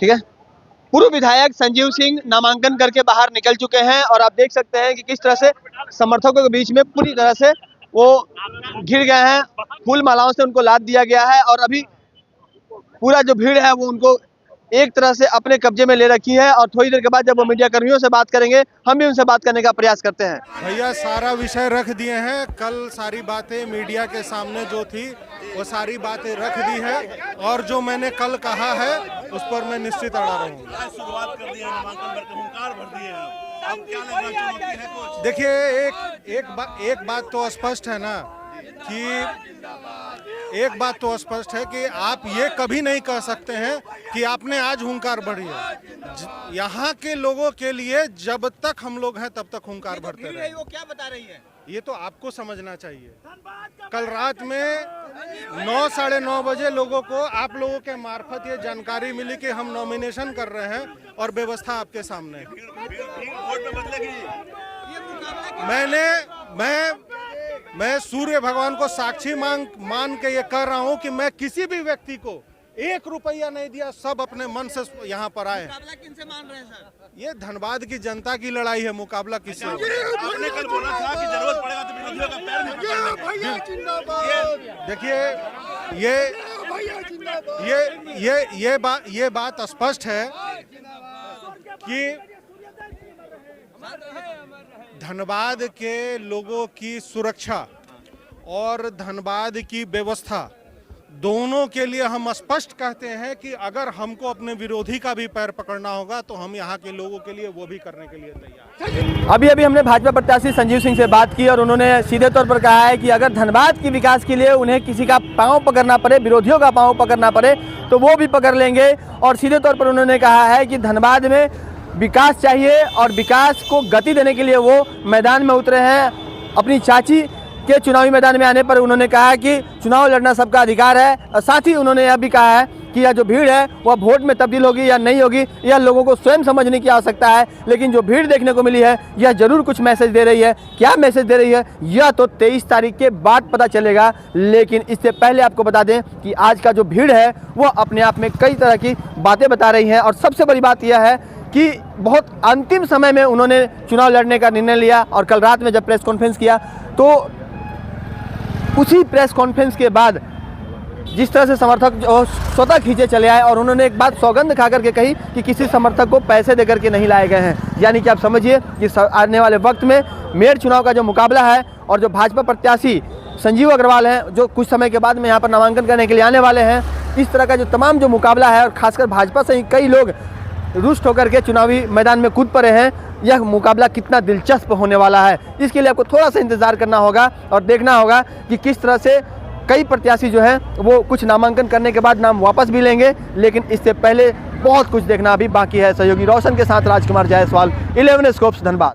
ठीक है। पूर्व विधायक संजीव सिंह नामांकन करके बाहर निकल चुके हैं और आप देख सकते हैं कि किस तरह से समर्थकों के बीच में पूरी तरह से वो घिर गए हैं। फूल मालाओं से उनको लाद दिया गया है और अभी पूरा जो भीड़ है वो उनको एक तरह से अपने कब्जे में ले रखी है। और थोड़ी देर के बाद जब वो मीडिया कर्मियों से बात करेंगे, हम भी उनसे बात करने का प्रयास करते हैं। भैया सारा विषय रख दिए हैं, कल सारी बातें मीडिया के सामने जो थी वो सारी बातें रख दी है और जो मैंने कल कहा है उस पर मैं निश्चित अड़ा रहूंगा। शुरुआत कर दी है, नामांकन भरते हुंकार भर दिए हैं। अब क्या लग रहा है, चुनौती है कुछ? देखिए एक बात तो स्पष्ट है ना कि आप ये कभी नहीं कह सकते हैं कि आपने आज हुंकार भरी है। यहाँ के लोगों के लिए जब तक हम लोग हैं तब तक हुंकार भरते रहे। वो क्या बता रही है ये तो आपको समझना चाहिए। कल रात में 9 साढ़े 9 बजे लोगों को आप लोगों के मार्फत ये जानकारी मिली कि हम नॉमिनेशन कर रहे हैं और व्यवस्था आपके सामने है। मैं सूर्य भगवान को साक्षी मान के ये कह रहा हूँ कि मैं किसी भी व्यक्ति को 1 रुपया नहीं दिया, सब अपने मन से यहाँ पर आए। मुकाबला किनसे मान रहे हैं सर? ये धनबाद की जनता की लड़ाई है, मुकाबला किससे? आपने कल बोला था कि जरूरत पड़ेगा तो विरोधियों का पैर भी पकड़ लेंगे। ये बात स्पष्ट है कि धनबाद के लोगों की सुरक्षा और धनबाद की व्यवस्था दोनों के लिए हम स्पष्ट कहते हैं कि अगर हमको अपने विरोधी का भी पैर पकड़ना होगा तो हम यहाँ के लोगों के लिए वो भी करने के लिए तैयार हैं। अभी हमने भाजपा प्रत्याशी संजीव सिंह से बात की और उन्होंने सीधे तौर पर कहा है कि अगर धनबाद के विकास के लिए उन्हें किसी का पांव पकड़ना पड़े, विरोधियों का पांव पकड़ना पड़े तो वो भी पकड़ लेंगे। और सीधे तौर पर उन्होंने कहा है कि धनबाद में विकास चाहिए और विकास को गति देने के लिए वो मैदान में उतरे हैं। अपनी चाची के चुनावी मैदान में आने पर उन्होंने कहा कि चुनाव लड़ना सबका अधिकार है। और साथ ही उन्होंने यह भी कहा है कि यह जो भीड़ है वह वोट में तब्दील होगी या नहीं होगी यह लोगों को स्वयं समझने की आवश्यकता है। लेकिन जो भीड़ देखने को मिली है यह जरूर कुछ मैसेज दे रही है। क्या मैसेज दे रही है यह तो 23 तारीख के बाद पता चलेगा। लेकिन इससे पहले आपको बता दें कि आज का जो भीड़ है वह अपने आप में कई तरह की बातें बता रही है। और सबसे बड़ी बात यह है कि बहुत अंतिम समय में उन्होंने चुनाव लड़ने का निर्णय लिया। और कल रात में जब प्रेस कॉन्फ्रेंस किया तो उसी प्रेस कॉन्फ्रेंस के बाद जिस तरह से समर्थक जो स्वतः खींचे चले आए और उन्होंने एक बात सौगंध खा करके कही कि किसी समर्थक को पैसे देकर के नहीं लाए गए हैं। यानी कि आप समझिए कि आने वाले वक्त में मेयर चुनाव का जो मुकाबला है और जो भाजपा प्रत्याशी संजीव अग्रवाल हैं जो कुछ समय के बाद में यहाँ पर नामांकन करने के लिए आने वाले हैं, इस तरह का जो तमाम जो मुकाबला है और खासकर भाजपा से ही कई लोग रुष्ट होकर के चुनावी मैदान में कूद पड़े हैं, यह मुकाबला कितना दिलचस्प होने वाला है इसके लिए आपको थोड़ा सा इंतजार करना होगा और देखना होगा कि किस तरह से कई प्रत्याशी जो हैं वो कुछ नामांकन करने के बाद नाम वापस भी लेंगे। लेकिन इससे पहले बहुत कुछ देखना अभी बाकी है। सहयोगी रोशन के साथ राजकुमार जायसवाल, 11 स्कोप्स, धनबाद।